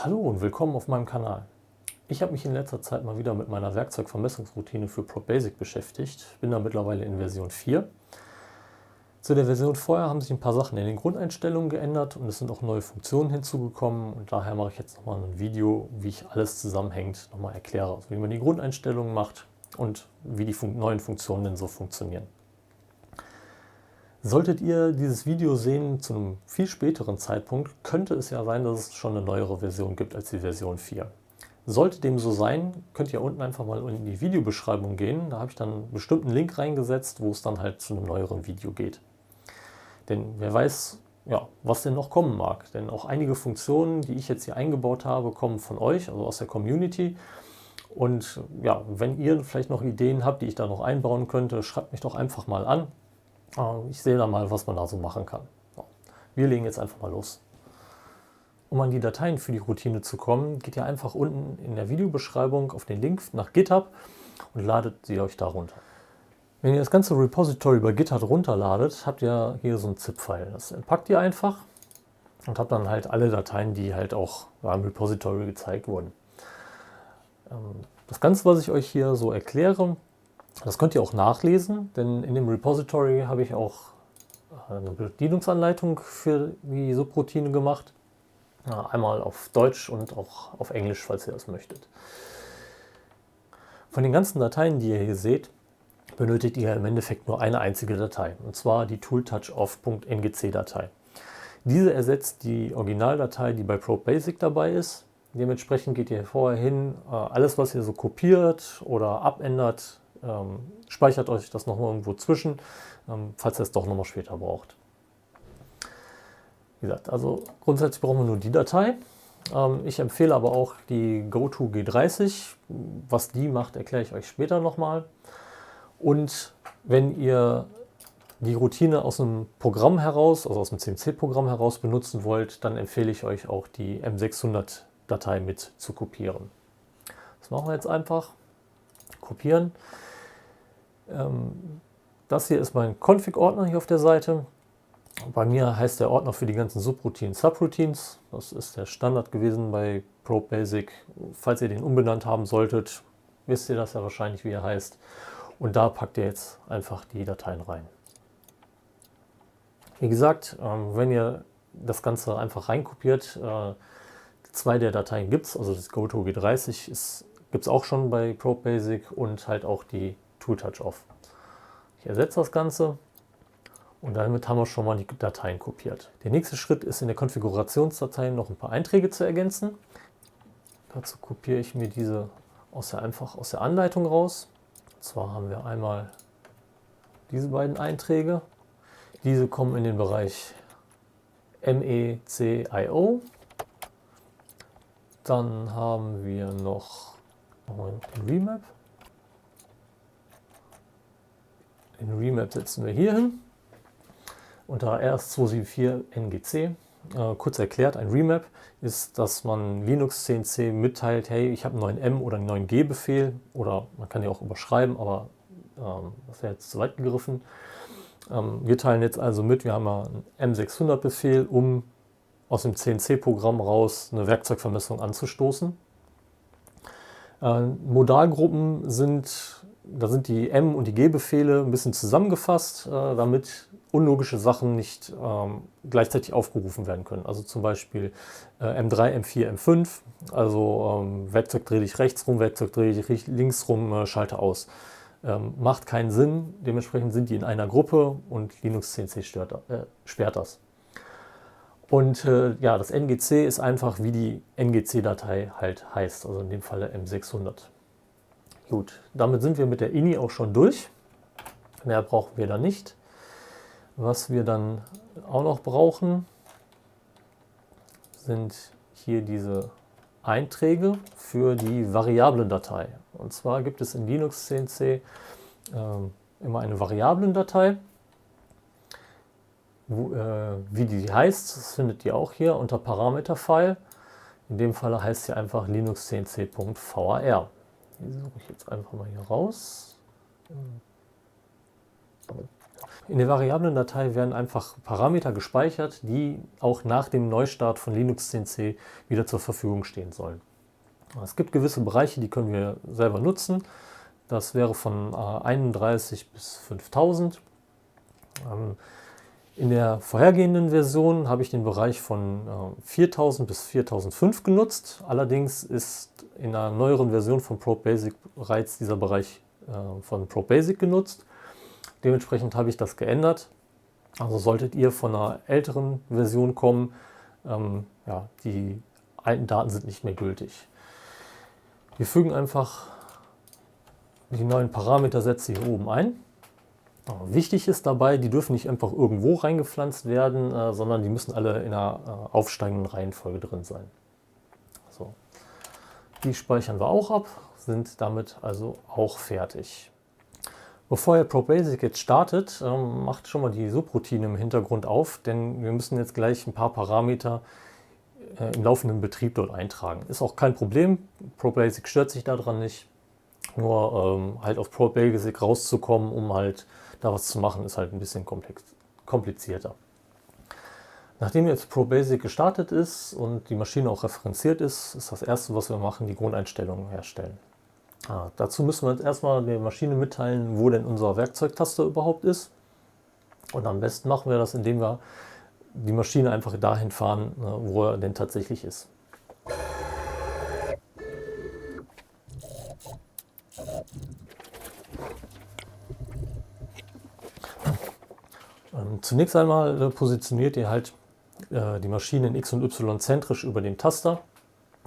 Hallo und willkommen auf meinem Kanal. Ich habe mich in letzter Zeit mal wieder mit meiner Werkzeugvermessungsroutine für ProBasic beschäftigt. Bin da mittlerweile in Version 4. Zu der Version vorher haben sich ein paar Sachen in den Grundeinstellungen geändert und es sind auch neue Funktionen hinzugekommen. Und daher mache ich jetzt nochmal ein Video, wie ich alles zusammenhängend nochmal erkläre. Also wie man die Grundeinstellungen macht und wie die neuen Funktionen denn so funktionieren. Solltet ihr dieses Video sehen zu einem viel späteren Zeitpunkt, könnte es ja sein, dass es schon eine neuere Version gibt als die Version 4. Sollte dem so sein, könnt ihr unten einfach mal in die Videobeschreibung gehen. Da habe ich dann einen bestimmten Link reingesetzt, wo es dann halt zu einem neueren Video geht. Denn wer weiß, ja, was denn noch kommen mag. Denn auch einige Funktionen, die ich jetzt hier eingebaut habe, kommen von euch, also aus der Community. Und ja, wenn ihr vielleicht noch Ideen habt, die ich da noch einbauen könnte, schreibt mich doch einfach mal an. Ich sehe da mal, was man da so machen kann. Wir legen jetzt einfach mal los. Um an die Dateien für die Routine zu kommen, geht ihr einfach unten in der Videobeschreibung auf den Link nach GitHub und ladet sie euch da runter. Wenn ihr das ganze Repository bei GitHub runterladet, habt ihr hier so ein ZIP-File. Das entpackt ihr einfach und habt dann halt alle Dateien, die halt auch im Repository gezeigt wurden. Das Ganze, was ich euch hier so erkläre, das könnt ihr auch nachlesen, denn in dem Repository habe ich auch eine Bedienungsanleitung für die Subroutine gemacht. Einmal auf Deutsch und auch auf Englisch, falls ihr das möchtet. Von den ganzen Dateien, die ihr hier seht, benötigt ihr im Endeffekt nur eine einzige Datei, und zwar die tooltouchoff.ngc-Datei. Diese ersetzt die Originaldatei, die bei ProBasic dabei ist. Dementsprechend geht ihr vorher hin, alles was ihr so kopiert oder abändert, speichert euch das noch irgendwo zwischen, falls ihr es doch nochmal später braucht. Wie gesagt, also grundsätzlich brauchen wir nur die Datei. Ich empfehle aber auch die GoToG30. Was die macht, erkläre ich euch später nochmal. Und wenn ihr die Routine aus einem Programm heraus, also aus dem CMC-Programm heraus benutzen wollt, dann empfehle ich euch auch die M600-Datei mit zu kopieren. Das machen wir jetzt einfach. Kopieren. Das hier ist mein Config-Ordner hier auf der Seite. Bei mir heißt der Ordner für die ganzen Subroutinen Subroutines. Das ist der Standard gewesen bei ProBasic. Falls ihr den umbenannt haben solltet, wisst ihr das ja wahrscheinlich, wie er heißt. Und da packt ihr jetzt einfach die Dateien rein. Wie gesagt, wenn ihr das Ganze einfach reinkopiert, zwei der Dateien gibt es, also das GoToG30 gibt es auch schon bei ProBasic und halt auch die tooltouchoff. Ich ersetze das Ganze und damit haben wir schon mal die Dateien kopiert. Der nächste Schritt ist, in der Konfigurationsdatei noch ein paar Einträge zu ergänzen. Dazu kopiere ich mir diese einfach aus der Anleitung raus. Und zwar haben wir einmal diese beiden Einträge. Diese kommen in den Bereich MECIO. Dann haben wir noch den Remap. Den Remap setzen wir hier hin. Unter RS274 NGC. Kurz erklärt, ein Remap ist, dass man Linux CNC mitteilt, hey, ich habe einen neuen M- oder einen neuen G-Befehl, oder man kann ja auch überschreiben, aber das wäre jetzt zu weit gegriffen. Wir teilen jetzt also mit, wir haben ja einen M600-Befehl, um aus dem CNC-Programm raus eine Werkzeugvermessung anzustoßen. Modalgruppen da sind die M- und die G-Befehle ein bisschen zusammengefasst, damit unlogische Sachen nicht gleichzeitig aufgerufen werden können. Also zum Beispiel M3, M4, M5, also Werkzeug drehe dich rechts rum, Werkzeug drehe dich links rum, schalte aus. Macht keinen Sinn, dementsprechend sind die in einer Gruppe und Linux CNC sperrt das. Und ja, das NGC ist einfach, wie die NGC-Datei halt heißt, also in dem Falle M600. Gut, damit sind wir mit der INI auch schon durch. Mehr brauchen wir da nicht. Was wir dann auch noch brauchen, sind hier diese Einträge für die Variablendatei. Und zwar gibt es in Linux CNC immer eine Variablendatei. Wie die heißt, das findet ihr auch hier unter Parameterfile. In dem Fall heißt sie einfach linuxcnc.var. Die suche ich jetzt einfach mal hier raus. In der Variablen-Datei werden einfach Parameter gespeichert, die auch nach dem Neustart von Linux CNC wieder zur Verfügung stehen sollen. Es gibt gewisse Bereiche, die können wir selber nutzen. Das wäre von 31 bis 5000. In der vorhergehenden Version habe ich den Bereich von 4000 bis 4005 genutzt. Allerdings ist in einer neueren Version von ProBasic bereits dieser Bereich von ProBasic genutzt. Dementsprechend habe ich das geändert. Also solltet ihr von einer älteren Version kommen, ja, die alten Daten sind nicht mehr gültig. Wir fügen einfach die neuen Parametersätze hier oben ein. Wichtig ist dabei, die dürfen nicht einfach irgendwo reingepflanzt werden, sondern die müssen alle in einer aufsteigenden Reihenfolge drin sein. So. Die speichern wir auch ab, sind damit also auch fertig. Bevor ihr ProBasic jetzt startet, macht schon mal die Subroutine im Hintergrund auf, denn wir müssen jetzt gleich ein paar Parameter im laufenden Betrieb dort eintragen. Ist auch kein Problem, ProBasic stört sich daran nicht. Nur halt auf ProBasic rauszukommen, um halt da was zu machen, ist halt ein bisschen komplizierter. Nachdem jetzt ProBasic gestartet ist und die Maschine auch referenziert ist, ist das erste, was wir machen, die Grundeinstellungen herstellen. Dazu müssen wir jetzt erstmal der Maschine mitteilen, wo denn unser Werkzeugtaster überhaupt ist. Und am besten machen wir das, indem wir die Maschine einfach dahin fahren, wo er denn tatsächlich ist. Zunächst einmal positioniert ihr halt die Maschine in X und Y zentrisch über dem Taster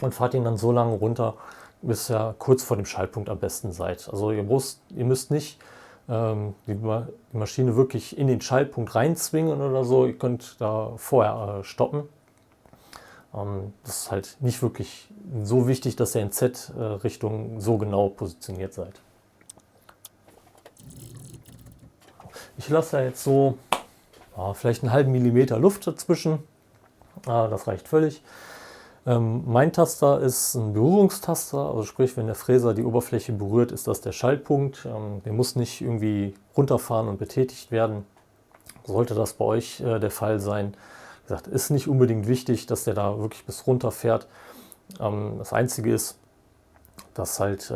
und fahrt ihn dann so lange runter, bis ihr kurz vor dem Schaltpunkt am besten seid. Also ihr müsst nicht die Maschine wirklich in den Schaltpunkt reinzwingen oder so. Ihr könnt da vorher stoppen. Das ist halt nicht wirklich so wichtig, dass ihr in Z-Richtung so genau positioniert seid. Ich lasse ja jetzt so vielleicht einen halben Millimeter Luft dazwischen. Das reicht völlig. Mein Taster ist ein Berührungstaster, also sprich, wenn der Fräser die Oberfläche berührt, ist das der Schaltpunkt. Der muss nicht irgendwie runterfahren und betätigt werden. Sollte das bei euch der Fall sein, wie gesagt, ist nicht unbedingt wichtig, dass der da wirklich bis runter fährt. Das Einzige ist, dass halt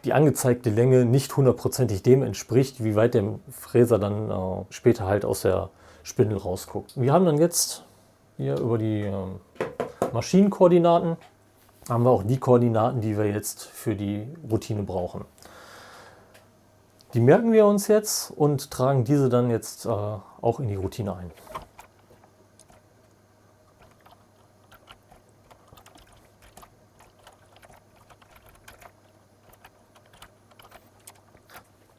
die angezeigte Länge nicht hundertprozentig dem entspricht, wie weit der Fräser dann später halt aus der Spindel rausguckt. Wir haben dann jetzt hier über die Maschinenkoordinaten haben wir auch die Koordinaten, die wir jetzt für die Routine brauchen. Die merken wir uns jetzt und tragen diese dann jetzt auch in die Routine ein.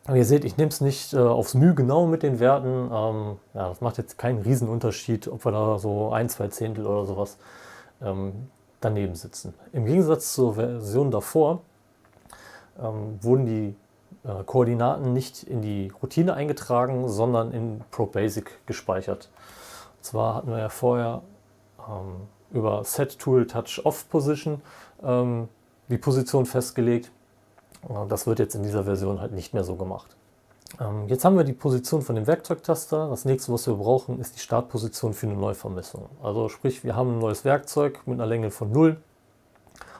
Aber ihr seht, ich nehme es nicht aufs Mühe genau mit den Werten. Ja, das macht jetzt keinen Riesenunterschied, ob wir da so 1, 2 Zehntel oder sowas daneben sitzen. Im Gegensatz zur Version davor wurden die Koordinaten nicht in die Routine eingetragen, sondern in ProBasic gespeichert. Und zwar hatten wir ja vorher über Set Tool Touch Off Position die Position festgelegt. Das wird jetzt in dieser Version halt nicht mehr so gemacht. Jetzt haben wir die Position von dem Werkzeugtaster. Das nächste, was wir brauchen, ist die Startposition für eine Neuvermessung. Also sprich, wir haben ein neues Werkzeug mit einer Länge von 0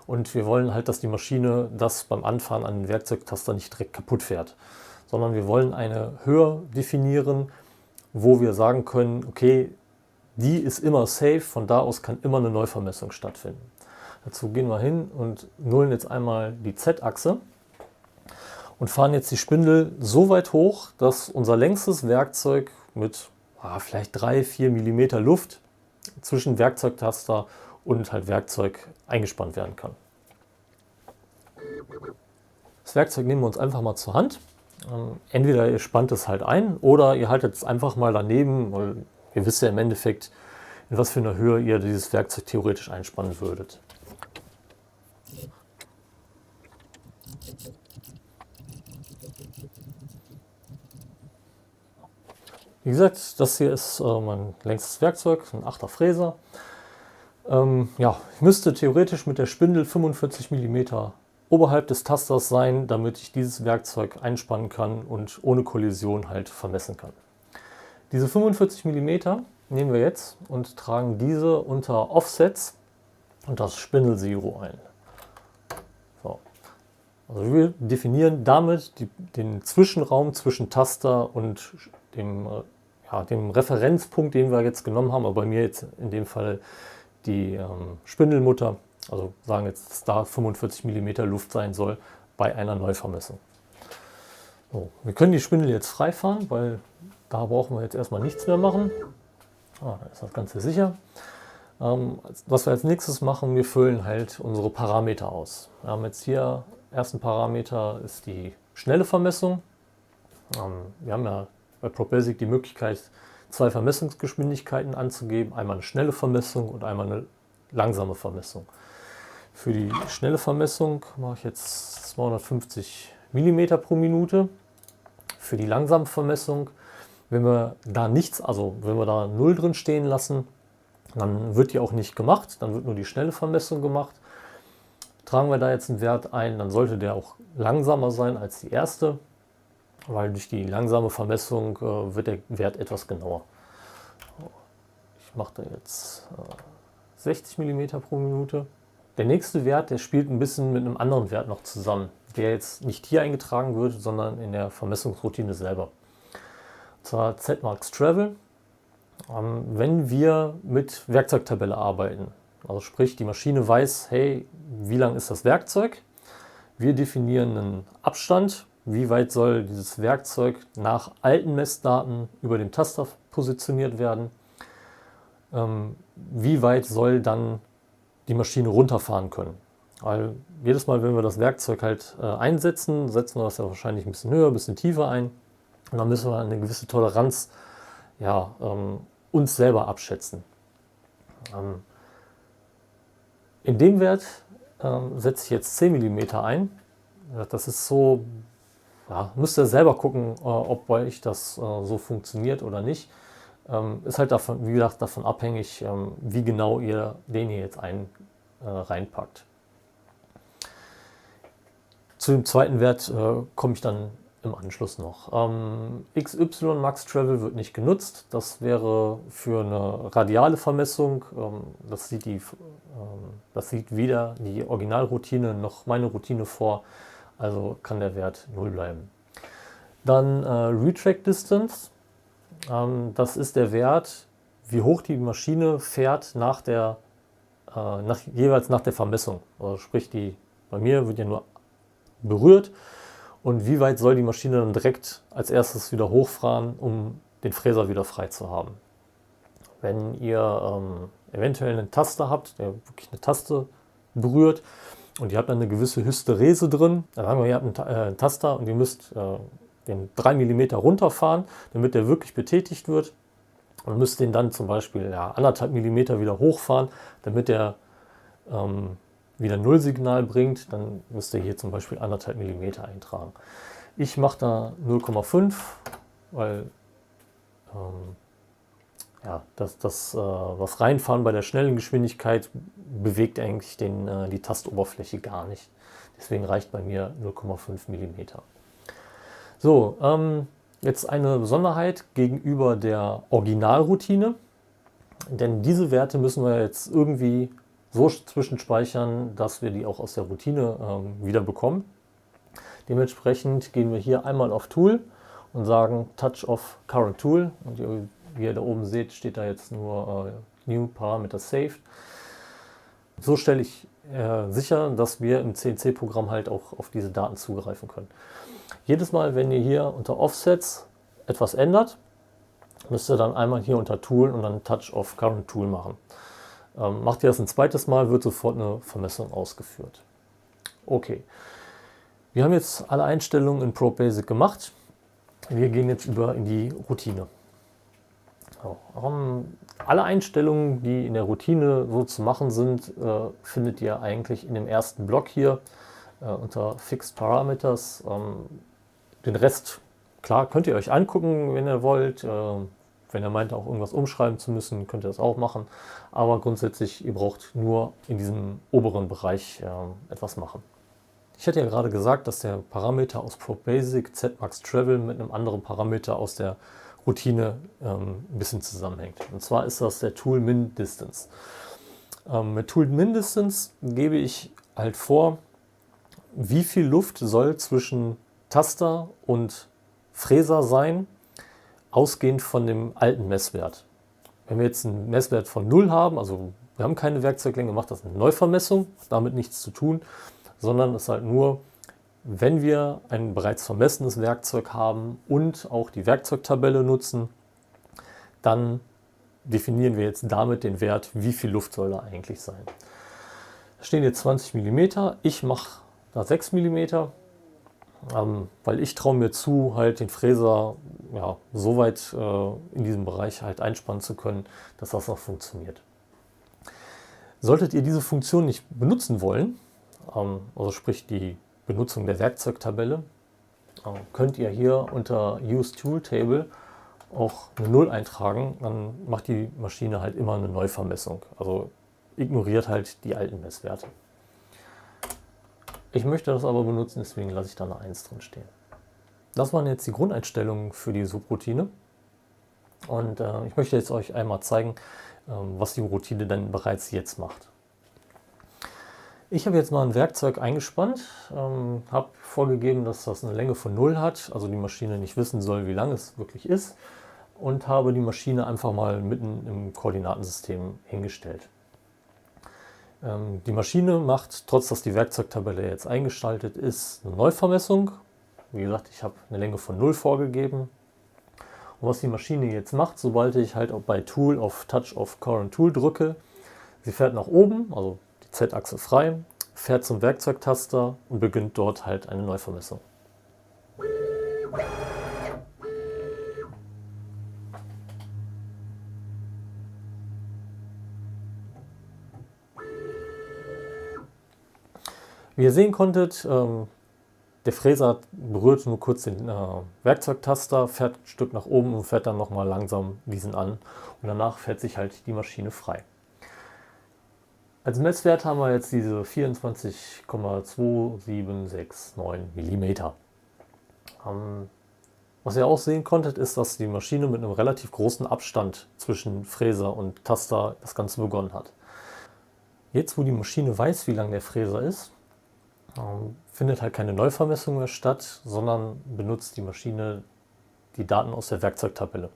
und wir wollen halt, dass die Maschine das beim Anfahren an den Werkzeugtaster nicht direkt kaputt fährt, sondern wir wollen eine Höhe definieren, wo wir sagen können, okay, die ist immer safe, von da aus kann immer eine Neuvermessung stattfinden. Dazu gehen wir hin und nullen jetzt einmal die Z-Achse und fahren jetzt die Spindel so weit hoch, dass unser längstes Werkzeug mit vielleicht 3-4 mm Luft zwischen Werkzeugtaster und halt Werkzeug eingespannt werden kann. Das Werkzeug nehmen wir uns einfach mal zur Hand. Entweder ihr spannt es halt ein oder ihr haltet es einfach mal daneben, weil ihr wisst ja im Endeffekt, in was für einer Höhe ihr dieses Werkzeug theoretisch einspannen würdet. Wie gesagt, das hier ist mein längstes Werkzeug, ein 8er Fräser. Ja, ich müsste theoretisch mit der Spindel 45 mm oberhalb des Tasters sein, damit ich dieses Werkzeug einspannen kann und ohne Kollision halt vermessen kann. Diese 45 mm nehmen wir jetzt und tragen diese unter Offsets und das Spindle Zero ein. So. Also wir definieren damit den Zwischenraum zwischen Taster und dem Referenzpunkt, den wir jetzt genommen haben, aber bei mir jetzt in dem Fall die Spindelmutter, also sagen jetzt, dass da 45 mm Luft sein soll bei einer Neuvermessung. So, wir können die Spindel jetzt frei fahren, weil da brauchen wir jetzt erstmal nichts mehr machen. Da ist das Ganze sicher. Was wir als nächstes machen, wir füllen halt unsere Parameter aus. Wir haben jetzt hier, ersten Parameter ist die schnelle Vermessung. Wir haben ja bei ProBasic die Möglichkeit, 2 Vermessungsgeschwindigkeiten anzugeben. Einmal eine schnelle Vermessung und einmal eine langsame Vermessung. Für die schnelle Vermessung mache ich jetzt 250 mm pro Minute. Für die langsame Vermessung, wenn wir da nichts, also wenn wir da 0 drin stehen lassen, dann wird die auch nicht gemacht, dann wird nur die schnelle Vermessung gemacht. Tragen wir da jetzt einen Wert ein, dann sollte der auch langsamer sein als die erste, weil durch die langsame Vermessung wird der Wert etwas genauer. Ich mache da jetzt 60 mm pro Minute. Der nächste Wert, der spielt ein bisschen mit einem anderen Wert noch zusammen, der jetzt nicht hier eingetragen wird, sondern in der Vermessungsroutine selber. Und zwar ZMax Travel. Wenn wir mit Werkzeugtabelle arbeiten, also sprich die Maschine weiß, hey, wie lang ist das Werkzeug? Wir definieren einen Abstand, wie weit soll dieses Werkzeug nach alten Messdaten über dem Taster positioniert werden, wie weit soll dann die Maschine runterfahren können. Weil jedes Mal, wenn wir das Werkzeug halt einsetzen, setzen wir das ja wahrscheinlich ein bisschen höher, ein bisschen tiefer ein. Und dann müssen wir eine gewisse Toleranz uns selber abschätzen. In dem Wert setze ich jetzt 10 mm ein. Das ist so, ja, müsst ihr selber gucken, ob bei euch das so funktioniert oder nicht. Ist halt davon, wie gesagt, davon abhängig, wie genau ihr den hier jetzt reinpackt. Zu dem zweiten Wert komme ich dann im Anschluss noch. XY Max Travel wird nicht genutzt. Das wäre für eine radiale Vermessung. Das sieht weder die Originalroutine noch meine Routine vor. Also kann der Wert 0 bleiben. Dann Retract Distance. Das ist der Wert, wie hoch die Maschine fährt jeweils nach der Vermessung. Also sprich, bei mir wird ja nur berührt. Und wie weit soll die Maschine dann direkt als erstes wieder hochfahren, um den Fräser wieder frei zu haben. Wenn ihr eventuell einen Taster habt, der wirklich eine Taste berührt und ihr habt dann eine gewisse Hysterese drin, dann sagen wir, ihr habt einen Taster und ihr müsst den 3 mm runterfahren, damit der wirklich betätigt wird, und müsst den dann zum Beispiel 1,5 mm wieder hochfahren, damit der wieder Nullsignal bringt, dann müsst ihr hier zum Beispiel 1,5 mm eintragen. Ich mache da 0,5, weil das Reinfahren bei der schnellen Geschwindigkeit bewegt eigentlich die Tastoberfläche gar nicht. Deswegen reicht bei mir 0,5 mm. So, jetzt eine Besonderheit gegenüber der Originalroutine, denn diese Werte müssen wir jetzt irgendwie so zwischenspeichern, dass wir die auch aus der Routine wieder bekommen. Dementsprechend gehen wir hier einmal auf Tool und sagen Touch of Current Tool. Und wie ihr da oben seht, steht da jetzt nur New Parameter Saved. So stelle ich sicher, dass wir im CNC-Programm halt auch auf diese Daten zugreifen können. Jedes Mal, wenn ihr hier unter Offsets etwas ändert, müsst ihr dann einmal hier unter Tool und dann Touch of Current Tool machen. Macht ihr das ein zweites Mal, wird sofort eine Vermessung ausgeführt. Okay, wir haben jetzt alle Einstellungen in ProBasic gemacht. Wir gehen jetzt über in die Routine. So, alle Einstellungen, die in der Routine so zu machen sind, findet ihr eigentlich in dem ersten Block hier unter Fixed Parameters. Den Rest, klar, könnt ihr euch angucken, wenn ihr wollt. Wenn ihr meint, auch irgendwas umschreiben zu müssen, könnt ihr das auch machen. Aber grundsätzlich, ihr braucht nur in diesem oberen Bereich etwas machen. Ich hatte ja gerade gesagt, dass der Parameter aus ProBasic ZMax Travel mit einem anderen Parameter aus der Routine ein bisschen zusammenhängt. Und zwar ist das der Tool Min Distance. Mit Tool Min Distance gebe ich halt vor, wie viel Luft soll zwischen Taster und Fräser sein, ausgehend von dem alten Messwert. Wenn wir jetzt einen Messwert von 0 haben, also wir haben keine Werkzeuglänge, macht das eine Neuvermessung, hat damit nichts zu tun, sondern es ist halt nur, wenn wir ein bereits vermessenes Werkzeug haben und auch die Werkzeugtabelle nutzen, dann definieren wir jetzt damit den Wert, wie viel Luft soll da eigentlich sein. Da stehen jetzt 20 mm, ich mache da 6 mm, weil ich traue mir zu, halt den Fräser so weit in diesem Bereich halt einspannen zu können, dass das noch funktioniert. Solltet ihr diese Funktion nicht benutzen wollen, also sprich die Benutzung der Werkzeugtabelle, könnt ihr hier unter Use Tool Table auch eine 0 eintragen, dann macht die Maschine halt immer eine Neuvermessung, also ignoriert halt die alten Messwerte. Ich möchte das aber benutzen, deswegen lasse ich da eine 1 drin stehen. Das waren jetzt die Grundeinstellungen für die Subroutine und ich möchte jetzt euch einmal zeigen, was die Routine dann bereits jetzt macht. Ich habe jetzt mal ein Werkzeug eingespannt, habe vorgegeben, dass das eine Länge von 0 hat, also die Maschine nicht wissen soll, wie lang es wirklich ist, und habe die Maschine einfach mal mitten im Koordinatensystem hingestellt. Die Maschine macht, trotz dass die Werkzeugtabelle jetzt eingeschaltet ist, eine Neuvermessung. Wie gesagt, ich habe eine Länge von 0 vorgegeben. Und was die Maschine jetzt macht, sobald ich halt auch bei Tool auf Touch of Current Tool drücke, sie fährt nach oben, also die Z-Achse frei, fährt zum Werkzeugtaster und beginnt dort halt eine Neuvermessung. Wie ihr sehen konntet, der Fräser berührt nur kurz den Werkzeugtaster, fährt ein Stück nach oben und fährt dann nochmal langsam diesen an. Und danach fährt sich halt die Maschine frei. Als Messwert haben wir jetzt diese 24,2769 mm. Was ihr auch sehen konntet, ist, dass die Maschine mit einem relativ großen Abstand zwischen Fräser und Taster das Ganze begonnen hat. Jetzt, wo die Maschine weiß, wie lang der Fräser ist, findet halt keine Neuvermessung mehr statt, sondern benutzt die Maschine die Daten aus der Werkzeugtabelle,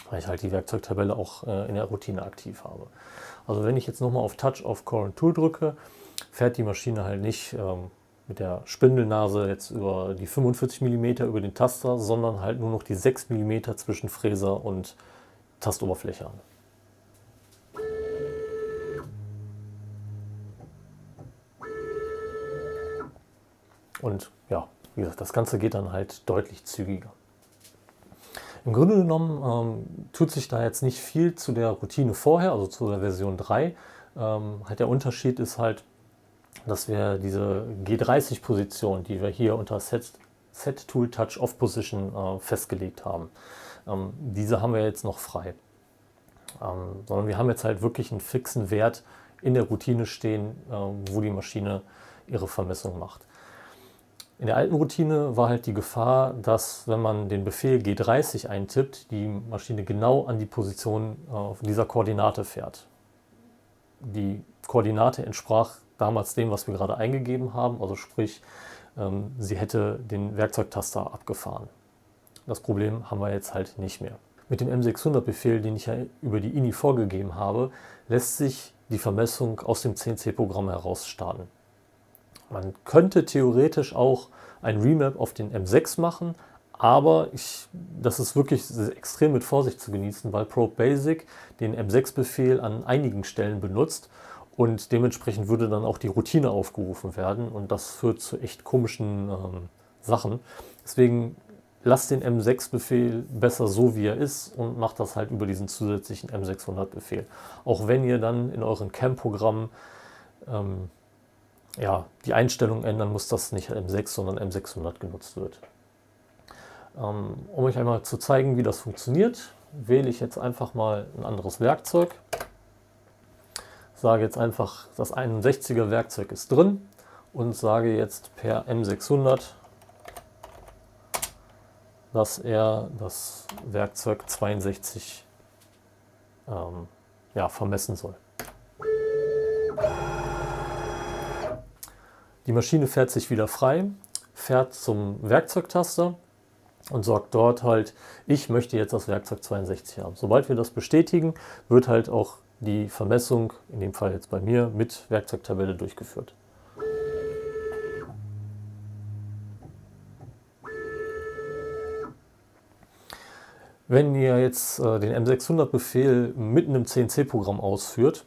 weil ich halt die Werkzeugtabelle auch in der Routine aktiv habe. Also wenn ich jetzt nochmal auf Touch of Current Tool drücke, fährt die Maschine halt nicht mit der Spindelnase jetzt über die 45 mm über den Taster, sondern halt nur noch die 6 mm zwischen Fräser und Tastoberfläche an. Und ja, wie gesagt, das Ganze geht dann halt deutlich zügiger. Im Grunde genommen tut sich da jetzt nicht viel zu der Routine vorher, also zu der Version 3. Halt der Unterschied ist halt, dass wir diese G30-Position, die wir hier unter Set Tool Touch Off Position festgelegt haben, diese haben wir jetzt noch frei. Sondern wir haben jetzt halt wirklich einen fixen Wert in der Routine stehen, wo die Maschine ihre Vermessung macht. In der alten Routine war halt die Gefahr, dass, wenn man den Befehl G30 eintippt, die Maschine genau an die Position dieser Koordinate fährt. Die Koordinate entsprach damals dem, was wir gerade eingegeben haben, also sprich, sie hätte den Werkzeugtaster abgefahren. Das Problem haben wir jetzt halt nicht mehr. Mit dem M600-Befehl, den ich ja über die INI vorgegeben habe, lässt sich die Vermessung aus dem CNC-Programm heraus starten. Man könnte theoretisch auch ein Remap auf den M6 machen, aber das ist wirklich extrem mit Vorsicht zu genießen, weil Probe Basic den M6-Befehl an einigen Stellen benutzt und dementsprechend würde dann auch die Routine aufgerufen werden und das führt zu echt komischen Sachen. Deswegen lasst den M6-Befehl besser so, wie er ist und macht das halt über diesen zusätzlichen M600-Befehl. Auch wenn ihr dann in euren CAM-Programmen die Einstellung ändern, muss das nicht M6, sondern M600 genutzt wird. Um euch einmal zu zeigen, wie das funktioniert, wähle ich jetzt einfach mal ein anderes Werkzeug. Sage jetzt einfach, das 61er Werkzeug ist drin und sage jetzt per M600 dass er das Werkzeug 62 vermessen soll. Die Maschine fährt sich wieder frei, fährt zum Werkzeugtaster und sagt dort halt, ich möchte jetzt das Werkzeug 62 haben. Sobald wir das bestätigen, wird halt auch die Vermessung, in dem Fall jetzt bei mir, mit Werkzeugtabelle durchgeführt. Wenn ihr jetzt den M600-Befehl mitten im CNC-Programm ausführt,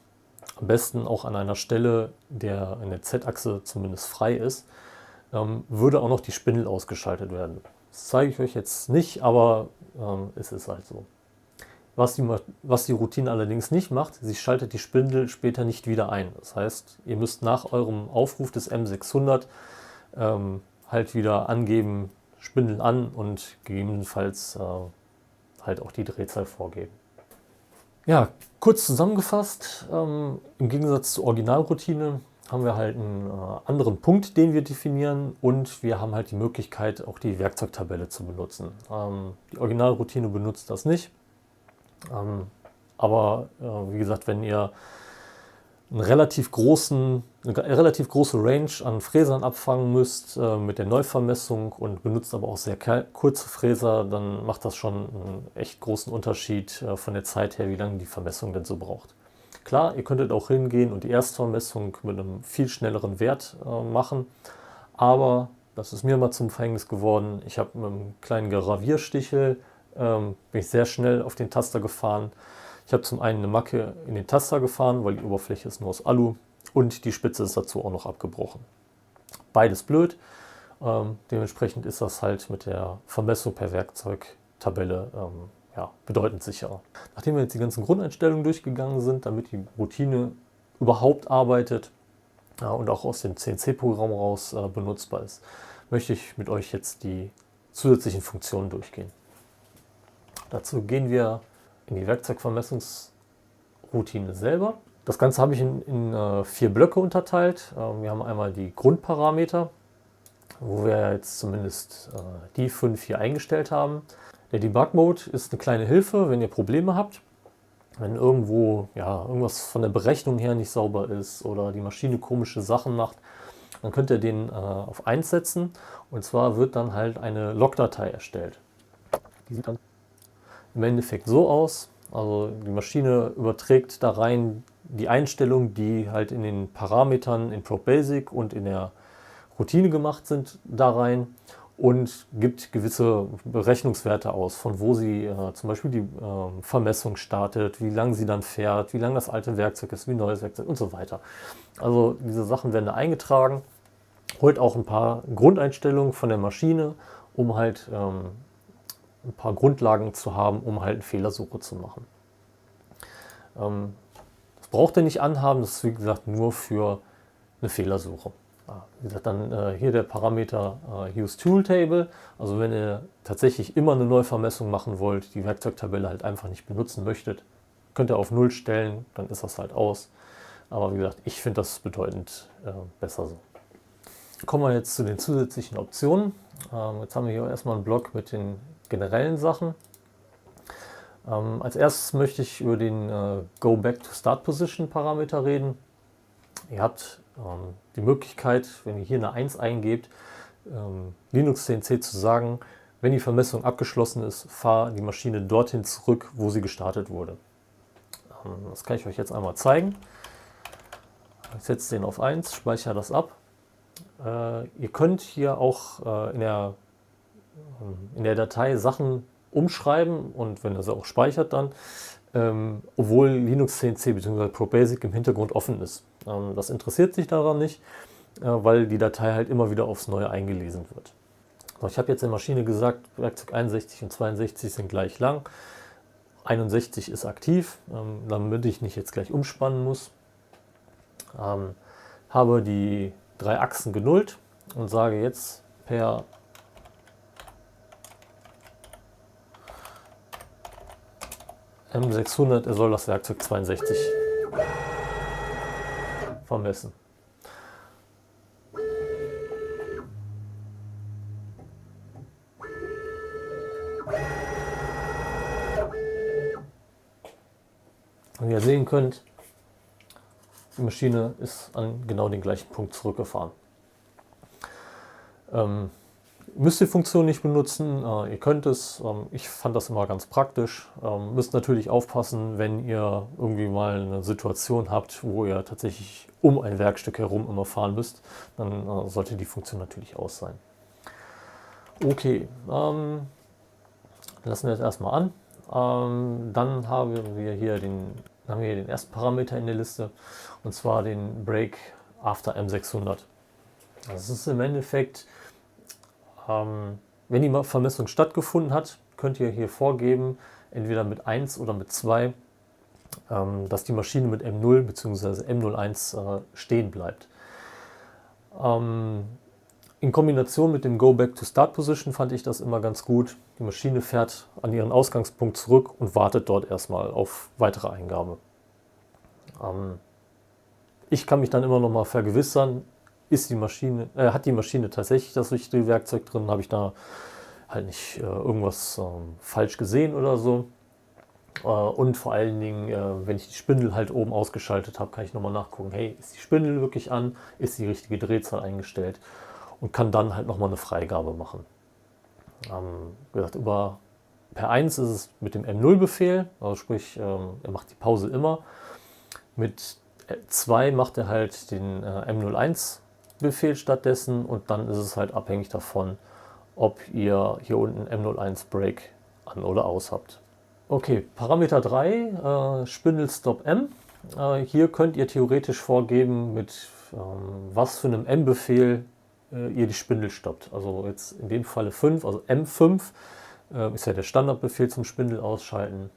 am besten auch an einer Stelle, der in der Z-Achse zumindest frei ist, würde auch noch die Spindel ausgeschaltet werden. Das zeige ich euch jetzt nicht, aber es ist halt so. Was die Routine allerdings nicht macht, sie schaltet die Spindel später nicht wieder ein. Das heißt, ihr müsst nach eurem Aufruf des M600 halt wieder angeben, Spindel an und gegebenenfalls halt auch die Drehzahl vorgeben. Ja, kurz zusammengefasst, im Gegensatz zur Originalroutine haben wir halt einen anderen Punkt, den wir definieren, und wir haben halt die Möglichkeit, auch die Werkzeugtabelle zu benutzen. Die Originalroutine benutzt das nicht, aber wie gesagt, wenn ihr eine relativ große Range an Fräsern abfangen müsst mit der Neuvermessung und benutzt aber auch sehr kurze Fräser, dann macht das schon einen echt großen Unterschied von der Zeit her, wie lange die Vermessung denn so braucht. Klar, ihr könntet auch hingehen und die Erstvermessung mit einem viel schnelleren Wert machen, aber das ist mir mal zum Verhängnis geworden. Ich habe mit einem kleinen Gravierstichel bin ich sehr schnell auf den Taster gefahren. Ich habe zum einen eine Macke in den Taster gefahren, weil die Oberfläche ist nur aus Alu und die Spitze ist dazu auch noch abgebrochen. Beides blöd. Dementsprechend ist das halt mit der Vermessung per Werkzeugtabelle bedeutend sicherer. Nachdem wir jetzt die ganzen Grundeinstellungen durchgegangen sind, damit die Routine überhaupt arbeitet und auch aus dem CNC-Programm raus benutzbar ist, möchte ich mit euch jetzt die zusätzlichen Funktionen durchgehen. Dazu gehen wir in die Werkzeugvermessungsroutine selber. Das Ganze habe ich in 4 Blöcke unterteilt. Wir haben einmal die Grundparameter, wo wir jetzt zumindest die 5 hier eingestellt haben. Der Debug-Mode ist eine kleine Hilfe, wenn ihr Probleme habt. Wenn irgendwo irgendwas von der Berechnung her nicht sauber ist oder die Maschine komische Sachen macht, dann könnt ihr den auf 1 setzen. Und zwar wird dann halt eine Logdatei erstellt. Die sieht dann im Endeffekt so aus. Also die Maschine überträgt da rein die Einstellungen, die halt in den Parametern in Probe Basic und in der Routine gemacht sind, da rein und gibt gewisse Berechnungswerte aus, von wo sie zum Beispiel die Vermessung startet, wie lange sie dann fährt, wie lang das alte Werkzeug ist, wie neues Werkzeug und so weiter. Also diese Sachen werden da eingetragen. Holt auch ein paar Grundeinstellungen von der Maschine, um halt ein paar Grundlagen zu haben, um halt eine Fehlersuche zu machen. Das braucht ihr nicht anhaben, das ist wie gesagt nur für eine Fehlersuche. Wie gesagt, dann hier der Parameter Use Tool Table, also wenn ihr tatsächlich immer eine Neuvermessung machen wollt, die Werkzeugtabelle halt einfach nicht benutzen möchtet, könnt ihr auf 0 stellen, dann ist das halt aus. Aber wie gesagt, ich finde das bedeutend besser so. Kommen wir jetzt zu den zusätzlichen Optionen. Jetzt haben wir hier erstmal einen Block mit den generellen Sachen. Als erstes möchte ich über den Go Back to Start Position Parameter reden. Ihr habt die Möglichkeit, wenn ihr hier eine 1 eingebt, Linux CNC zu sagen, wenn die Vermessung abgeschlossen ist, fahr die Maschine dorthin zurück, wo sie gestartet wurde. Das kann ich euch jetzt einmal zeigen. Ich setze den auf 1, speichere das ab. Ihr könnt hier auch in der Datei Sachen umschreiben und wenn ihr sie auch speichert dann, obwohl Linux CNC bzw. Probe Basic im Hintergrund offen ist. Das interessiert sich daran nicht, weil die Datei halt immer wieder aufs Neue eingelesen wird. So, ich habe jetzt der Maschine gesagt, Werkzeug 61 und 62 sind gleich lang. 61 ist aktiv, damit ich nicht jetzt gleich umspannen muss. Habe die 3 Achsen genullt und sage jetzt per M600, er soll das Werkzeug 62 vermessen. sehen könnt, die Maschine ist an genau den gleichen Punkt zurückgefahren. Müsst die Funktion nicht benutzen, ihr könnt es. Ich fand das immer ganz praktisch. Müsst natürlich aufpassen, wenn ihr irgendwie mal eine Situation habt, wo ihr tatsächlich um ein Werkstück herum immer fahren müsst, dann sollte die Funktion natürlich aus sein. Okay, lassen wir jetzt erstmal an. Dann haben wir hier den ersten Parameter in der Liste, und zwar den Brake After M600. Das ist im Endeffekt, wenn die Vermessung stattgefunden hat, könnt ihr hier vorgeben, entweder mit 1 oder mit 2, dass die Maschine mit M0 bzw. M01 stehen bleibt. In Kombination mit dem Go Back to Start Position fand ich das immer ganz gut. Die Maschine fährt an ihren Ausgangspunkt zurück und wartet dort erstmal auf weitere Eingabe. Ich kann mich dann immer noch mal vergewissern, hat die Maschine tatsächlich das richtige Werkzeug drin, habe ich da halt nicht irgendwas falsch gesehen oder so. Und vor allen Dingen, wenn ich die Spindel halt oben ausgeschaltet habe, kann ich nochmal nachgucken, hey, ist die Spindel wirklich an, ist die richtige Drehzahl eingestellt, und kann dann halt nochmal eine Freigabe machen. Wie gesagt, per 1 ist es mit dem M0-Befehl, also sprich, er macht die Pause immer. Mit 2 macht er halt den M01-Befehl stattdessen, und dann ist es halt abhängig davon, ob ihr hier unten M01 Brake an oder aus habt. Okay, Parameter 3, Spindel Stop M. Hier könnt ihr theoretisch vorgeben, mit was für einem M-Befehl ihr die Spindel stoppt. Also jetzt in dem Falle 5, also M5 ist ja der Standardbefehl zum Spindel ausschalten.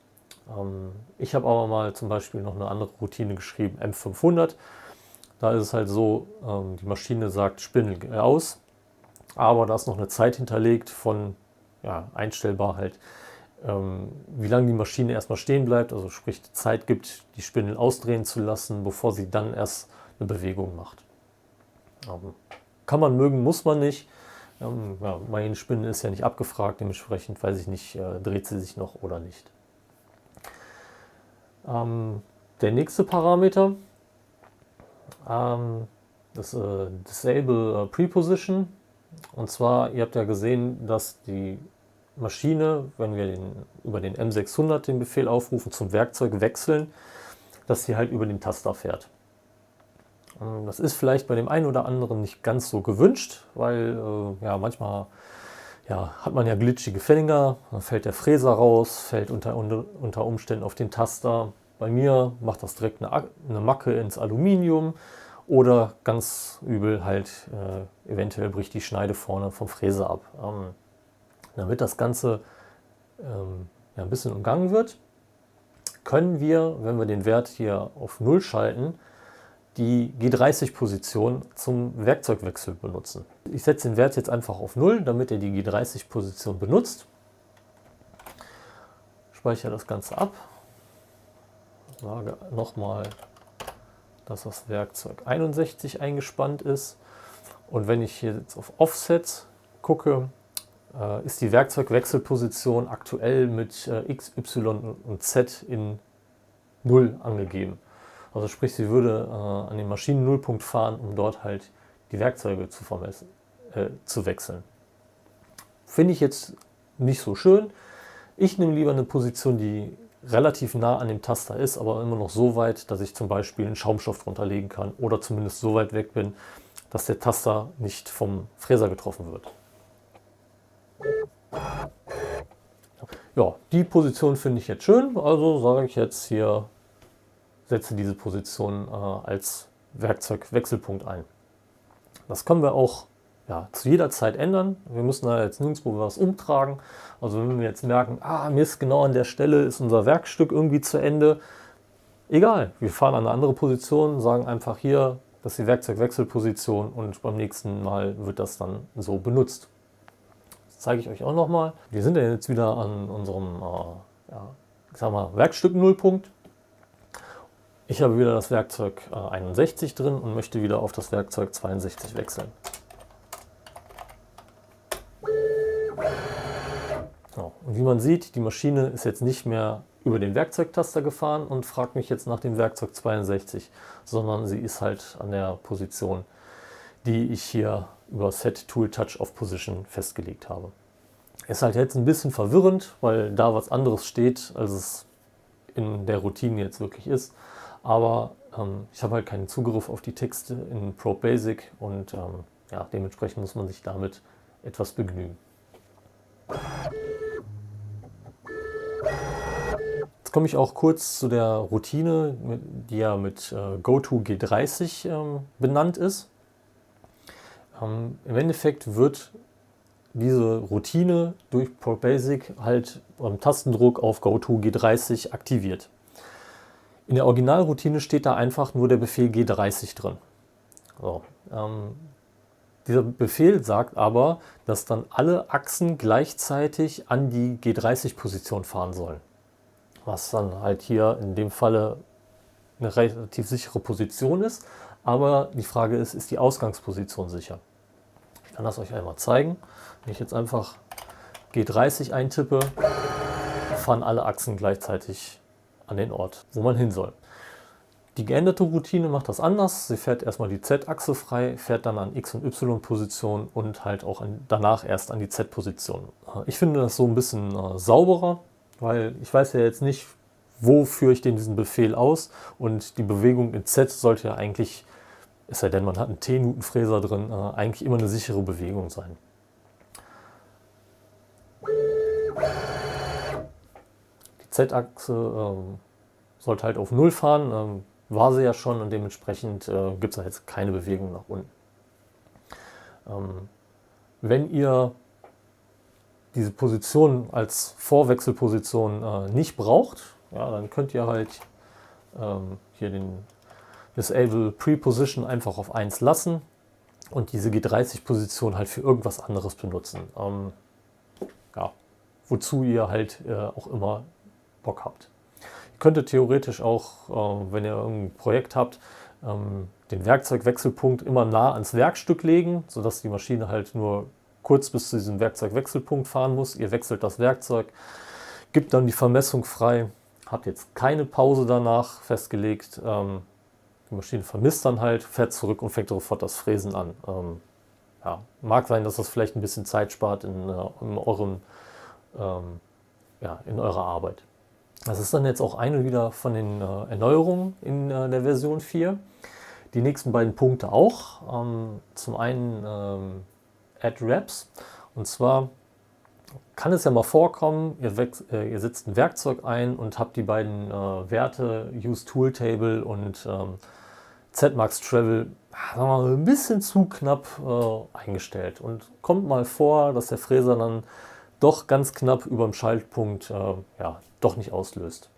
Ich habe aber mal zum Beispiel noch eine andere Routine geschrieben, M500. Da ist es halt so, die Maschine sagt Spindel aus, aber da ist noch eine Zeit hinterlegt von, ja, einstellbar halt, wie lange die Maschine erstmal stehen bleibt, also sprich die Zeit gibt, die Spindel ausdrehen zu lassen, bevor sie dann erst eine Bewegung macht. Kann man mögen, muss man nicht. Ja, meine Spindel ist ja nicht abgefragt, dementsprechend weiß ich nicht, dreht sie sich noch oder nicht. Der nächste Parameter, das Disable Preposition. Und zwar, ihr habt ja gesehen, dass die Maschine, wenn wir über den M600 den Befehl aufrufen, zum Werkzeug wechseln, dass sie halt über den Taster fährt. Das ist vielleicht bei dem einen oder anderen nicht ganz so gewünscht, weil ja, manchmal hat man ja glitschige Finger, dann fällt der Fräser raus, fällt unter Umständen auf den Taster. Bei mir macht das direkt eine Macke ins Aluminium, oder ganz übel halt, eventuell bricht die Schneide vorne vom Fräser ab. Damit das Ganze ein bisschen umgangen wird, können wir, wenn wir den Wert hier auf 0 schalten, die G30-Position zum Werkzeugwechsel benutzen. Ich setze den Wert jetzt einfach auf 0, damit er die G30-Position benutzt. Speichere das Ganze ab. Sage nochmal, dass das Werkzeug 61 eingespannt ist. Und wenn ich hier jetzt auf Offset gucke, ist die Werkzeugwechselposition aktuell mit X, Y und Z in 0 angegeben. Also sprich, sie würde an den Maschinen-Nullpunkt fahren, um dort halt die Werkzeuge zu wechseln. Finde ich jetzt nicht so schön. Ich nehme lieber eine Position, die relativ nah an dem Taster ist, aber immer noch so weit, dass ich zum Beispiel einen Schaumstoff drunter legen kann oder zumindest so weit weg bin, dass der Taster nicht vom Fräser getroffen wird. Ja, die Position finde ich jetzt schön, also sage ich jetzt hier, setze diese Position als Werkzeugwechselpunkt ein. Das können wir auch zu jeder Zeit ändern. Wir müssen da jetzt nirgendwo was umtragen. Also wenn wir jetzt merken, Mist, genau an der Stelle ist unser Werkstück irgendwie zu Ende. Egal, wir fahren an eine andere Position, sagen einfach hier, das ist die Werkzeugwechselposition, und beim nächsten Mal wird das dann so benutzt. Das zeige ich euch auch nochmal. Wir sind ja jetzt wieder an unserem Werkstück-Nullpunkt. Ich habe wieder das Werkzeug 61 drin und möchte wieder auf das Werkzeug 62 wechseln. So, und wie man sieht, die Maschine ist jetzt nicht mehr über den Werkzeugtaster gefahren und fragt mich jetzt nach dem Werkzeug 62, sondern sie ist halt an der Position, die ich hier über Set Tool Touch Off Position festgelegt habe. Ist halt jetzt ein bisschen verwirrend, weil da was anderes steht, als es in der Routine jetzt wirklich ist. Aber ich habe halt keinen Zugriff auf die Texte in Probe Basic und ja, dementsprechend muss man sich damit etwas begnügen. Jetzt komme ich auch kurz zu der Routine, die ja mit GoToGear30 benannt ist. Im Endeffekt wird diese Routine durch Probe Basic halt beim Tastendruck auf GoToGear30 aktiviert. In der Originalroutine steht da einfach nur der Befehl G30 drin. So, dieser Befehl sagt aber, dass dann alle Achsen gleichzeitig an die G30-Position fahren sollen. Was dann halt hier in dem Falle eine relativ sichere Position ist. Aber die Frage ist die Ausgangsposition sicher? Ich kann das euch einmal zeigen. Wenn ich jetzt einfach G30 eintippe, fahren alle Achsen gleichzeitig an den Ort, wo man hin soll. Die geänderte Routine macht das anders. Sie fährt erstmal die Z-Achse frei, fährt dann an X- und Y-Position und halt auch danach erst an die Z-Position. Ich finde das so ein bisschen sauberer, weil ich weiß ja jetzt nicht, wo führe ich denn diesen Befehl aus, und die Bewegung in Z sollte ja eigentlich, es sei denn man hat einen T-Nutenfräser drin, eigentlich immer eine sichere Bewegung sein. Die Z-Achse sollte halt auf 0 fahren, war sie ja schon, und dementsprechend gibt es da jetzt keine Bewegung nach unten. Wenn ihr diese Position als Vorwechselposition nicht braucht, ja, dann könnt ihr halt hier den Disable Preposition einfach auf 1 lassen und diese G30-Position halt für irgendwas anderes benutzen. Ja, wozu ihr halt auch immer Bock habt. Ihr könntet theoretisch auch, wenn ihr ein Projekt habt, den Werkzeugwechselpunkt immer nah ans Werkstück legen, sodass die Maschine halt nur kurz bis zu diesem Werkzeugwechselpunkt fahren muss. Ihr wechselt das Werkzeug, gibt dann die Vermessung frei, habt jetzt keine Pause danach festgelegt. Die Maschine vermisst dann halt, fährt zurück und fängt sofort das Fräsen an. Ja, mag sein, dass das vielleicht ein bisschen Zeit spart in eurer Arbeit. Das ist dann jetzt auch eine wieder von den Erneuerungen in der Version 4. Die nächsten beiden Punkte auch. Zum einen Add Reps. Und zwar kann es ja mal vorkommen, ihr setzt ein Werkzeug ein und habt die beiden Werte Use Tool Table und Z-Max Travel ein bisschen zu knapp eingestellt. Und kommt mal vor, dass der Fräser dann doch ganz knapp über dem Schaltpunkt doch nicht auslöst.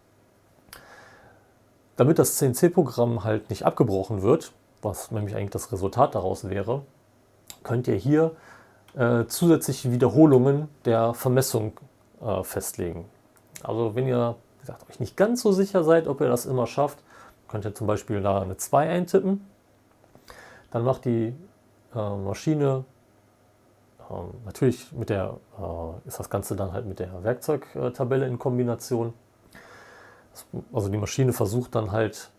Damit das CNC-Programm halt nicht abgebrochen wird, was nämlich eigentlich das Resultat daraus wäre, könnt ihr hier zusätzliche Wiederholungen der Vermessung festlegen. Also wenn ihr, wie gesagt, euch nicht ganz so sicher seid, ob ihr das immer schafft, könnt ihr zum Beispiel da eine 2 eintippen. Dann macht die Maschine natürlich ist das Ganze dann halt mit der Werkzeugtabelle in Kombination. Also die Maschine versucht dann halt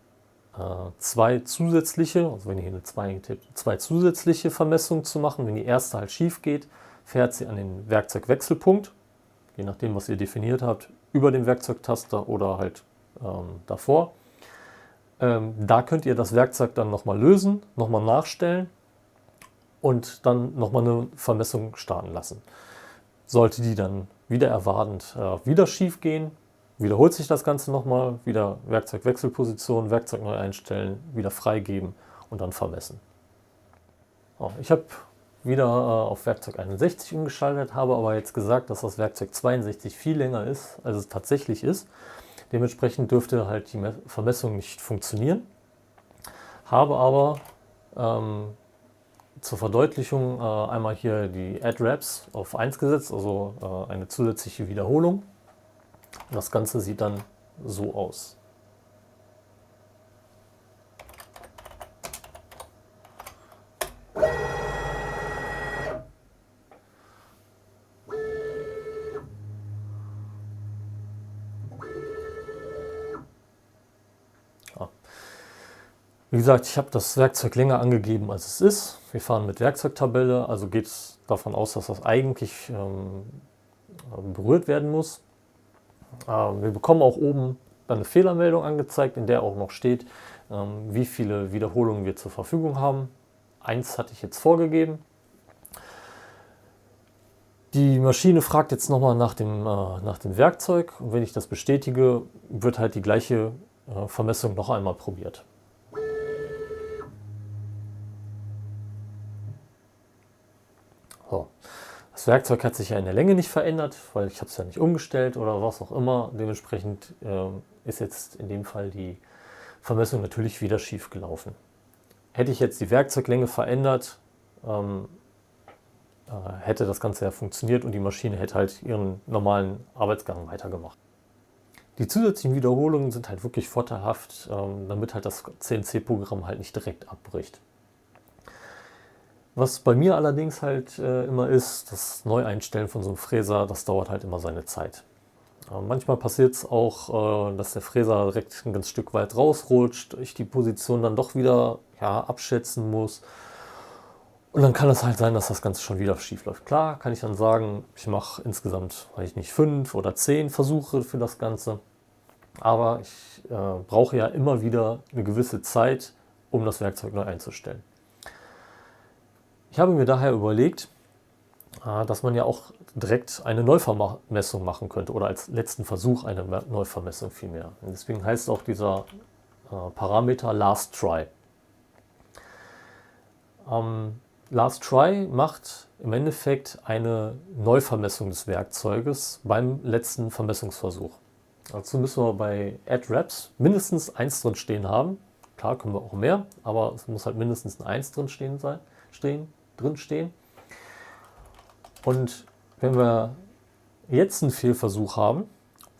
2 zusätzliche, also wenn ihr hier eine 2 eintippt, 2 zusätzliche Vermessungen zu machen. Wenn die erste halt schief geht, fährt sie an den Werkzeugwechselpunkt, je nachdem, was ihr definiert habt, über den Werkzeugtaster oder halt davor. Da könnt ihr das Werkzeug dann nochmal lösen, nochmal nachstellen und dann nochmal eine Vermessung starten lassen. Sollte die dann wieder erwartend wieder schief gehen, wiederholt sich das Ganze nochmal, wieder Werkzeugwechselposition, Werkzeug neu einstellen, wieder freigeben und dann vermessen. Ich habe wieder auf Werkzeug 61 umgeschaltet, habe aber jetzt gesagt, dass das Werkzeug 62 viel länger ist, als es tatsächlich ist. Dementsprechend dürfte halt die Vermessung nicht funktionieren. Habe aber zur Verdeutlichung einmal hier die Add Reps auf 1 gesetzt, also eine zusätzliche Wiederholung. Das Ganze sieht dann so aus. Wie gesagt, ich habe das Werkzeug länger angegeben, als es ist. Wir fahren mit Werkzeugtabelle, also geht es davon aus, dass das eigentlich berührt werden muss. Wir bekommen auch oben dann eine Fehlermeldung angezeigt, in der auch noch steht, wie viele Wiederholungen wir zur Verfügung haben. 1 hatte ich jetzt vorgegeben. Die Maschine fragt jetzt nochmal nach dem Werkzeug und wenn ich das bestätige, wird halt die gleiche Vermessung noch einmal probiert. So. Das Werkzeug hat sich ja in der Länge nicht verändert, weil ich habe es ja nicht umgestellt oder was auch immer. Dementsprechend ist jetzt in dem Fall die Vermessung natürlich wieder schief gelaufen. Hätte ich jetzt die Werkzeuglänge verändert, hätte das Ganze ja funktioniert und die Maschine hätte halt ihren normalen Arbeitsgang weitergemacht. Die zusätzlichen Wiederholungen sind halt wirklich vorteilhaft, damit halt das CNC-Programm halt nicht direkt abbricht. Was bei mir allerdings halt immer ist, das Neueinstellen von so einem Fräser, das dauert halt immer seine Zeit. Manchmal passiert es auch, dass der Fräser direkt ein ganzes Stück weit rausrutscht, ich die Position dann doch wieder abschätzen muss. Und dann kann es halt sein, dass das Ganze schon wieder schief läuft. Klar, kann ich dann sagen, ich mache insgesamt, weiß ich nicht, 5 oder 10 Versuche für das Ganze. Aber ich brauche ja immer wieder eine gewisse Zeit, um das Werkzeug neu einzustellen. Ich habe mir daher überlegt, dass man ja auch direkt eine Neuvermessung machen könnte oder als letzten Versuch eine Neuvermessung vielmehr. Und deswegen heißt auch dieser Parameter Last Try. Last Try macht im Endeffekt eine Neuvermessung des Werkzeuges beim letzten Vermessungsversuch. Dazu müssen wir bei Add Reps mindestens 1 drin stehen haben. Klar können wir auch mehr, aber es muss halt mindestens ein 1 drin stehen. Und wenn wir jetzt einen Fehlversuch haben,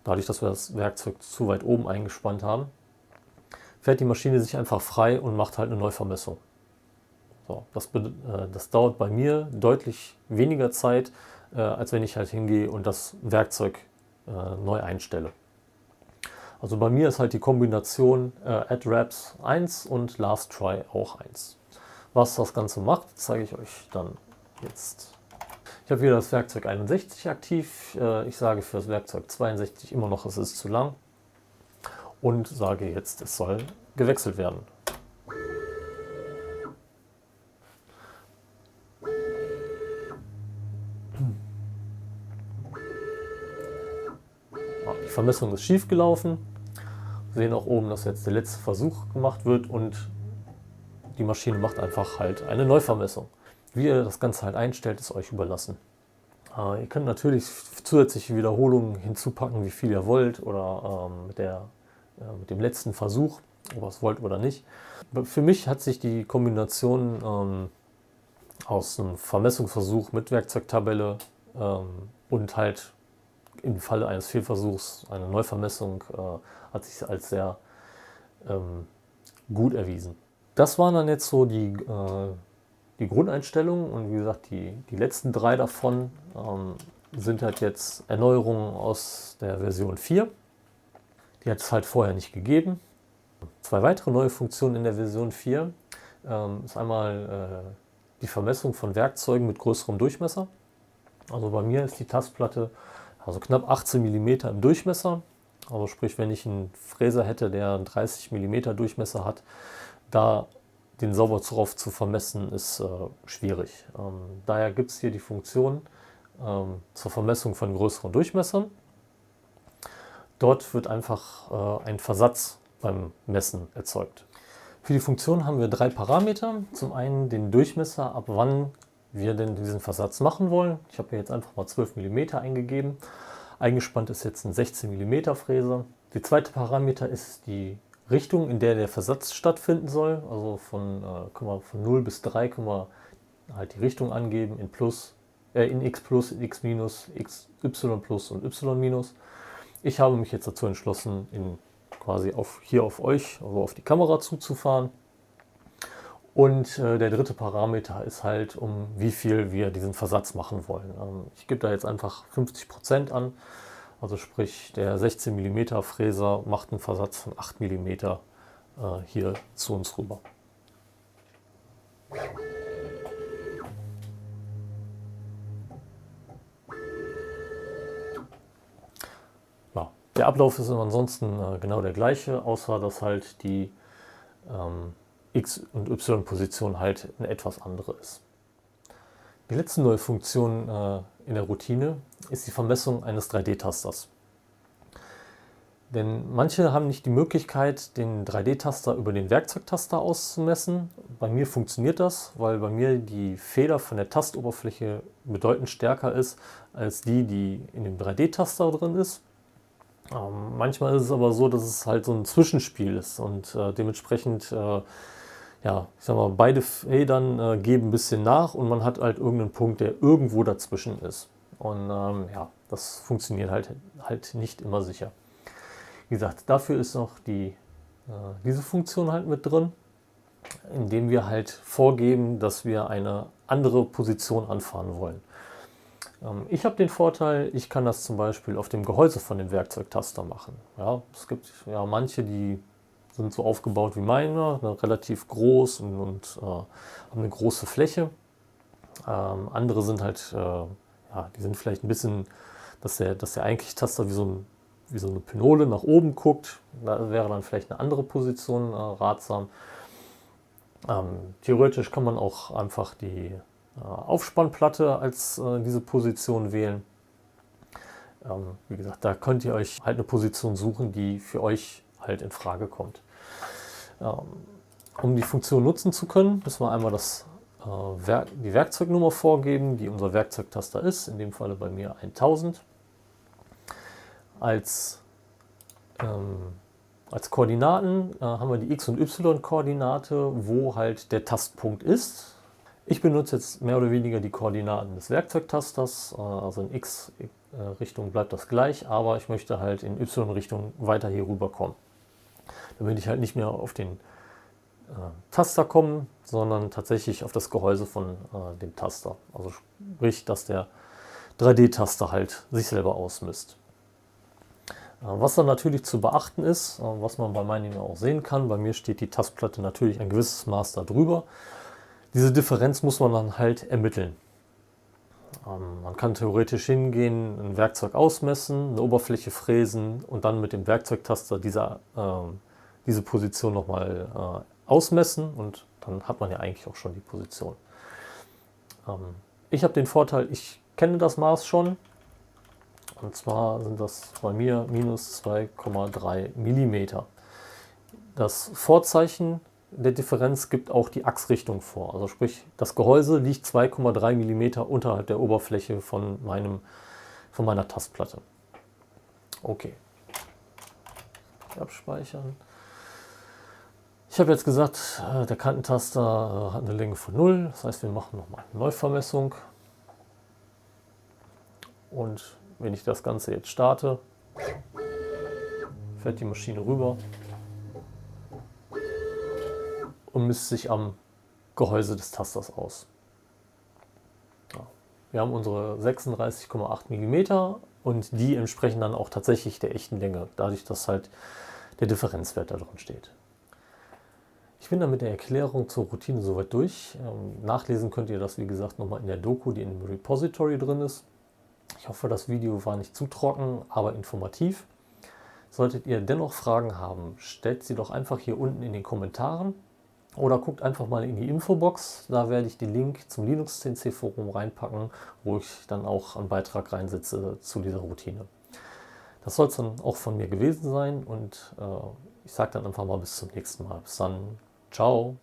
dadurch, dass wir das Werkzeug zu weit oben eingespannt haben, fährt die Maschine sich einfach frei und macht halt eine Neuvermessung. So, das dauert bei mir deutlich weniger Zeit, als wenn ich halt hingehe und das Werkzeug neu einstelle. Also bei mir ist halt die Kombination Add Reps 1 und Last Try auch 1. Was das Ganze macht, zeige ich euch dann jetzt. Ich habe wieder das Werkzeug 61 aktiv. Ich sage für das Werkzeug 62 immer noch, es ist zu lang. Und sage jetzt, es soll gewechselt werden. Die Vermessung ist schief gelaufen. Wir sehen auch oben, dass jetzt der letzte Versuch gemacht wird und die Maschine macht einfach halt eine Neuvermessung. Wie ihr das Ganze halt einstellt, ist euch überlassen. Ihr könnt natürlich zusätzliche Wiederholungen hinzupacken, wie viel ihr wollt oder mit dem letzten Versuch, ob ihr es wollt oder nicht. Für mich hat sich die Kombination aus einem Vermessungsversuch mit Werkzeugtabelle und halt im Falle eines Fehlversuchs eine Neuvermessung hat sich als sehr gut erwiesen. Das waren dann jetzt so die Grundeinstellungen und wie gesagt, die letzten 3 davon sind halt jetzt Erneuerungen aus der Version 4. Die hat es halt vorher nicht gegeben. 2 weitere neue Funktionen in der Version 4 ist einmal die Vermessung von Werkzeugen mit größerem Durchmesser. Also bei mir ist die Tastplatte also knapp 18 mm im Durchmesser. Also sprich, wenn ich einen Fräser hätte, der einen 30 mm Durchmesser hat, da den sauber drauf zu vermessen, ist schwierig. Daher gibt es hier die Funktion zur Vermessung von größeren Durchmessern. Dort wird einfach ein Versatz beim Messen erzeugt. Für die Funktion haben wir 3 Parameter. Zum einen den Durchmesser, ab wann wir denn diesen Versatz machen wollen. Ich habe hier jetzt einfach mal 12 mm eingegeben. Eingespannt ist jetzt ein 16 mm Fräser. Der zweite Parameter ist die Richtung, in der der Versatz stattfinden soll. Also von 0 bis 3 können wir halt die Richtung angeben in x plus, x minus, y plus und y minus. Ich habe mich jetzt dazu entschlossen, quasi hier auf euch, also auf die Kamera zuzufahren. Und der dritte Parameter ist halt, um wie viel wir diesen Versatz machen wollen. Ich gebe da jetzt einfach 50% an. Also sprich, der 16 mm Fräser macht einen Versatz von 8 mm hier zu uns rüber. Ja, der Ablauf ist ansonsten genau der gleiche, außer dass halt die X- und Y-Position halt eine etwas andere ist. Die letzte neue Funktion in der Routine ist die Vermessung eines 3D-Tasters. Denn manche haben nicht die Möglichkeit, den 3D-Taster über den Werkzeugtaster auszumessen. Bei mir funktioniert das, weil bei mir die Feder von der Tastoberfläche bedeutend stärker ist als die in dem 3D-Taster drin ist. Manchmal ist es aber so, dass es halt so ein Zwischenspiel ist und dementsprechend, ja, ich sag mal, beide Federn geben ein bisschen nach und man hat halt irgendeinen Punkt, der irgendwo dazwischen ist. Und ja, das funktioniert halt nicht immer sicher. Wie gesagt, dafür ist noch diese Funktion halt mit drin, indem wir halt vorgeben, dass wir eine andere Position anfahren wollen. Ich habe den Vorteil, ich kann das zum Beispiel auf dem Gehäuse von dem Werkzeugtaster machen. Ja, es gibt ja manche, die sind so aufgebaut wie meine, relativ groß und haben eine große Fläche. Andere sind halt, ja, die sind vielleicht ein bisschen, dass der eigentliche Taster wie so eine Pinole nach oben guckt. Da wäre dann vielleicht eine andere Position ratsam. Theoretisch kann man auch einfach die Aufspannplatte als diese Position wählen. Wie gesagt, da könnt ihr euch halt eine Position suchen, die für euch halt in Frage kommt. Um die Funktion nutzen zu können, müssen wir einmal die Werkzeugnummer vorgeben, die unser Werkzeugtaster ist, in dem Falle bei mir 1000. Als Koordinaten haben wir die X- und Y-Koordinate, wo halt der Tastpunkt ist. Ich benutze jetzt mehr oder weniger die Koordinaten des Werkzeugtasters, also in X-Richtung bleibt das gleich, aber ich möchte halt in Y-Richtung weiter hier rüber kommen. Damit ich halt nicht mehr auf den Taster komme, sondern tatsächlich auf das Gehäuse von dem Taster. Also sprich, dass der 3D-Taster halt sich selber ausmisst. Was dann natürlich zu beachten ist, was man bei meinen auch sehen kann, bei mir steht die Tastplatte natürlich ein gewisses Maß da drüber. Diese Differenz muss man dann halt ermitteln. Man kann theoretisch hingehen, ein Werkzeug ausmessen, eine Oberfläche fräsen und dann mit dem Werkzeugtaster diese Position nochmal ausmessen und dann hat man ja eigentlich auch schon die Position. Ich habe den Vorteil, ich kenne das Maß schon. Und zwar sind das bei mir minus 2,3 mm. Das Vorzeichen der Differenz gibt auch die Achsrichtung vor. Also sprich, das Gehäuse liegt 2,3 mm unterhalb der Oberfläche von meiner Tastplatte. Okay. Abspeichern. Ich habe jetzt gesagt, der Kantentaster hat eine Länge von 0. Das heißt, wir machen nochmal eine Neuvermessung. Und wenn ich das Ganze jetzt starte, fährt die Maschine rüber und misst sich am Gehäuse des Tasters aus. Ja. Wir haben unsere 36,8 mm und die entsprechen dann auch tatsächlich der echten Länge, dadurch, dass halt der Differenzwert da drin steht. Ich bin dann mit der Erklärung zur Routine soweit durch. Nachlesen könnt ihr das, wie gesagt, nochmal in der Doku, die in dem Repository drin ist. Ich hoffe, das Video war nicht zu trocken, aber informativ. Solltet ihr dennoch Fragen haben, stellt sie doch einfach hier unten in den Kommentaren oder guckt einfach mal in die Infobox. Da werde ich den Link zum Linux CNC Forum reinpacken, wo ich dann auch einen Beitrag reinsetze zu dieser Routine. Das soll es dann auch von mir gewesen sein und ich sage dann einfach mal bis zum nächsten Mal. Bis dann. Ciao.